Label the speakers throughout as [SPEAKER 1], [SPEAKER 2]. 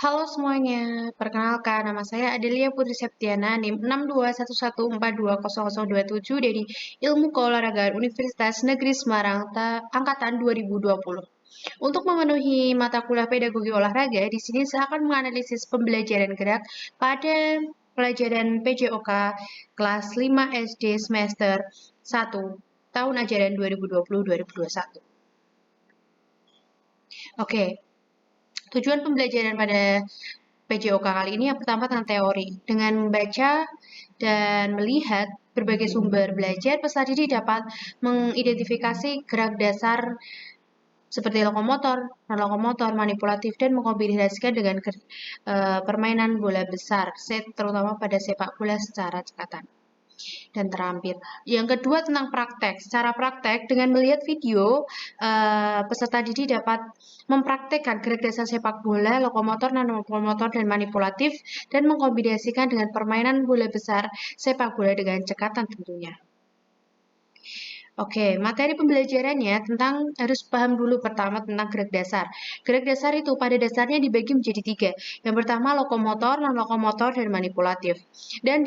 [SPEAKER 1] Halo semuanya, perkenalkan nama saya Adelia Putri Septiana, NIM 6211420027 dari Ilmu Keolahragaan Universitas Negeri Semarang, Angkatan 2020. Untuk memenuhi mata kuliah pedagogi olahraga, di sini saya akan menganalisis pembelajaran gerak pada pelajaran PJOK kelas 5 SD semester 1 tahun ajaran 2020-2021. Oke, tujuan pembelajaran pada PJOK kali ini yang pertama tentang teori. Dengan membaca dan melihat berbagai sumber belajar, peserta didik dapat mengidentifikasi gerak dasar seperti lokomotor, non-lokomotor, manipulatif, dan mengkombinasikan dengan permainan bola besar, terutama pada sepak bola secara cekatan dan terampil. Yang kedua tentang praktek. Secara praktek, dengan melihat video, peserta didik dapat mempraktekkan gerak dasar sepak bola, lokomotor, non-lokomotor, dan manipulatif, dan mengkombinasikan dengan permainan bola besar sepak bola dengan cekatan tentunya. Oke, materi pembelajarannya tentang harus paham dulu pertama tentang gerak dasar. Gerak dasar itu pada dasarnya dibagi menjadi tiga. Yang pertama lokomotor, non-lokomotor, dan manipulatif. Dan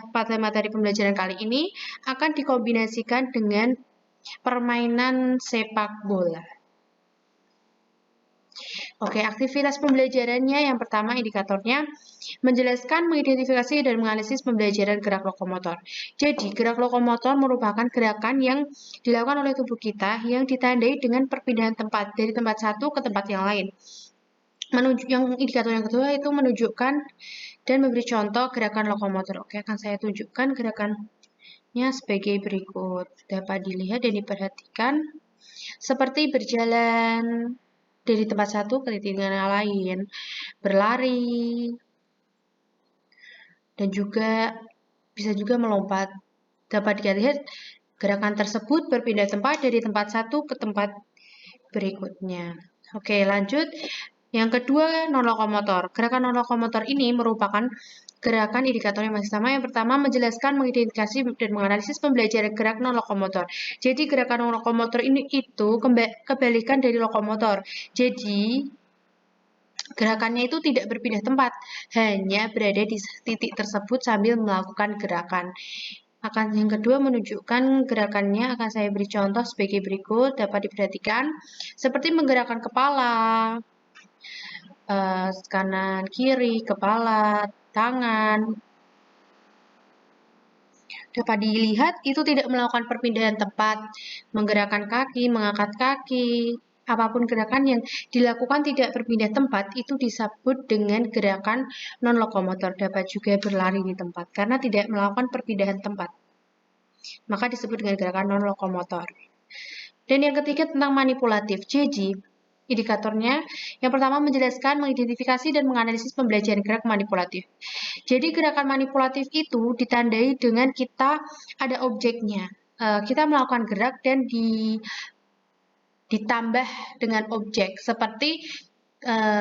[SPEAKER 1] pada materi pembelajaran kali ini akan dikombinasikan dengan permainan sepak bola. Oke, aktivitas pembelajarannya yang pertama indikatornya menjelaskan, mengidentifikasi, dan menganalisis pembelajaran gerak lokomotor. Jadi, gerak lokomotor merupakan gerakan yang dilakukan oleh tubuh kita yang ditandai dengan perpindahan tempat dari tempat satu ke tempat yang lain. Indikator yang kedua itu menunjukkan dan memberi contoh gerakan lokomotor. Oke, akan saya tunjukkan gerakannya sebagai berikut. Dapat dilihat dan diperhatikan seperti berjalan dari tempat satu ke titik yang lain, berlari, dan bisa juga melompat. Dapat dilihat gerakan tersebut berpindah tempat dari tempat satu ke tempat berikutnya. Oke, lanjut. Yang kedua, non-lokomotor. Gerakan non-lokomotor ini merupakan gerakan indikator yang masih sama. Yang pertama, menjelaskan, mengidentifikasi, dan menganalisis pembelajaran gerak non-lokomotor. Jadi, gerakan non-lokomotor ini itu kebalikan dari lokomotor. Jadi, gerakannya itu tidak berpindah tempat, hanya berada di titik tersebut sambil melakukan gerakan. Yang kedua menunjukkan gerakannya akan saya beri contoh sebagai berikut, dapat diperhatikan seperti menggerakkan kepala, kanan kiri, kepala, tangan. Dapat dilihat itu tidak melakukan perpindahan tempat, menggerakkan kaki, mengangkat kaki, apapun gerakan yang dilakukan tidak berpindah tempat itu disebut dengan gerakan non-lokomotor. Dapat juga berlari di tempat karena tidak melakukan perpindahan tempat, maka disebut dengan gerakan non-lokomotor. Dan yang ketiga tentang manipulatif. Jadi indikatornya yang pertama menjelaskan, mengidentifikasi, dan menganalisis pembelajaran gerak manipulatif. Jadi gerakan manipulatif itu ditandai dengan kita ada objeknya. Kita melakukan gerak dan ditambah dengan objek seperti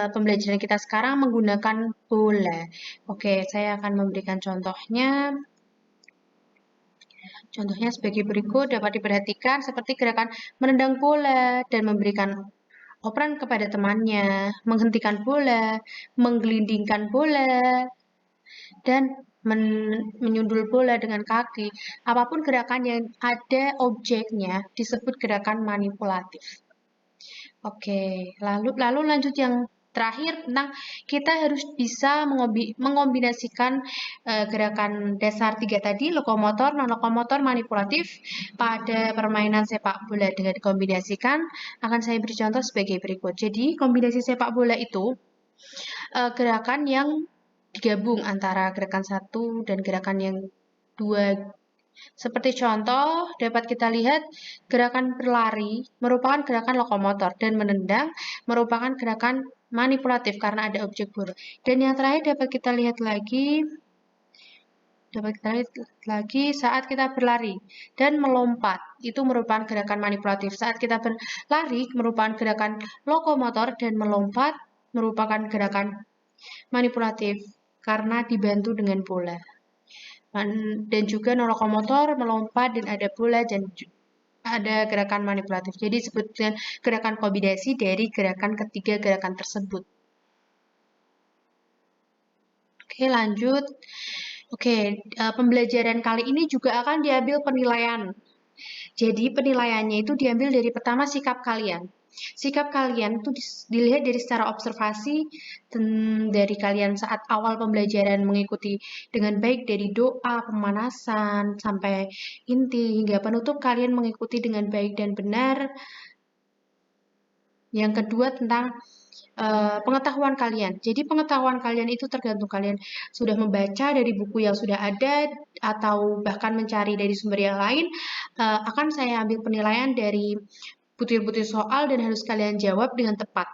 [SPEAKER 1] pembelajaran kita sekarang menggunakan bola. Oke, saya akan memberikan contohnya. Contohnya sebagai berikut, dapat diperhatikan seperti gerakan menendang bola dan memberikan operan kepada temannya, menghentikan bola, menggelindingkan bola, dan menyundul bola dengan kaki. Apapun gerakan yang ada objeknya disebut gerakan manipulatif. Oke, lalu lanjut yang terakhir tentang kita harus bisa mengombinasikan gerakan dasar tiga tadi, lokomotor, non-lokomotor, manipulatif pada permainan sepak bola. Dengan dikombinasikan, akan saya beri contoh sebagai berikut. Jadi, kombinasi sepak bola itu gerakan yang digabung antara gerakan satu dan gerakan yang dua. Seperti contoh, dapat kita lihat gerakan berlari merupakan gerakan lokomotor dan menendang merupakan gerakan manipulatif karena ada objek bola. Dan yang terakhir dapat kita lihat lagi saat kita berlari dan melompat itu merupakan gerakan manipulatif. Saat kita berlari merupakan gerakan lokomotor dan melompat merupakan gerakan manipulatif karena dibantu dengan bola. Dan juga non-lokomotor melompat dan ada bola dan ada gerakan manipulatif. Jadi disebut dengan gerakan kombinasi dari gerakan ketiga gerakan tersebut. Oke, lanjut. Oke, pembelajaran kali ini juga akan diambil penilaian. Jadi penilaiannya itu diambil dari pertama sikap kalian. Sikap kalian itu dilihat dari secara observasi dari kalian saat awal pembelajaran mengikuti dengan baik dari doa, pemanasan, sampai inti hingga penutup kalian mengikuti dengan baik dan benar. Yang kedua tentang pengetahuan kalian. Jadi pengetahuan kalian itu tergantung kalian sudah membaca dari buku yang sudah ada atau bahkan mencari dari sumber yang lain. Akan saya ambil penilaian dari butir-butir soal dan harus kalian jawab dengan tepat.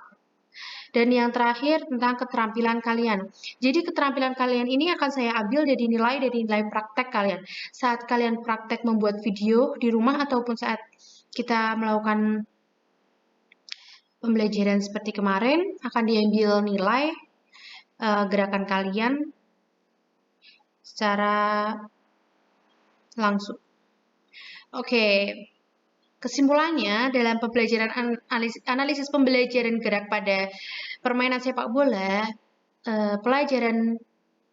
[SPEAKER 1] Dan yang terakhir tentang keterampilan kalian. Jadi keterampilan kalian ini akan saya ambil dari nilai praktek kalian. Saat kalian praktek membuat video di rumah ataupun saat kita melakukan pembelajaran seperti kemarin akan diambil nilai gerakan kalian secara langsung. Oke, kesimpulannya dalam pembelajaran analisis pembelajaran gerak pada permainan sepak bola, pelajaran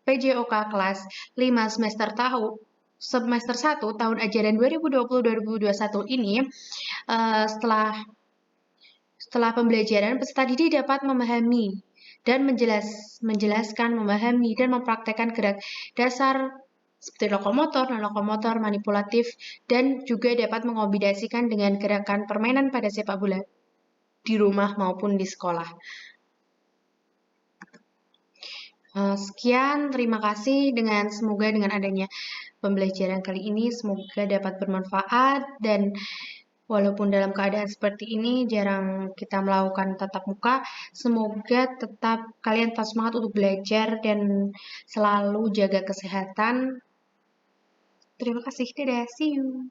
[SPEAKER 1] PJOK kelas 5 semester 1 tahun ajaran 2020-2021 ini setelah pembelajaran peserta didik dapat memahami dan menjelaskan, memahami dan mempraktekkan gerak dasar seperti lokomotor, non-lokomotor, manipulatif, dan juga dapat mengombinasikan dengan gerakan permainan pada sepak bola di rumah maupun di sekolah. Sekian, terima kasih semoga dengan adanya pembelajaran kali ini semoga dapat bermanfaat dan walaupun dalam keadaan seperti ini jarang kita melakukan tatap muka, semoga kalian tetap semangat untuk belajar dan selalu jaga kesehatan. Terima kasih, dadah, see you.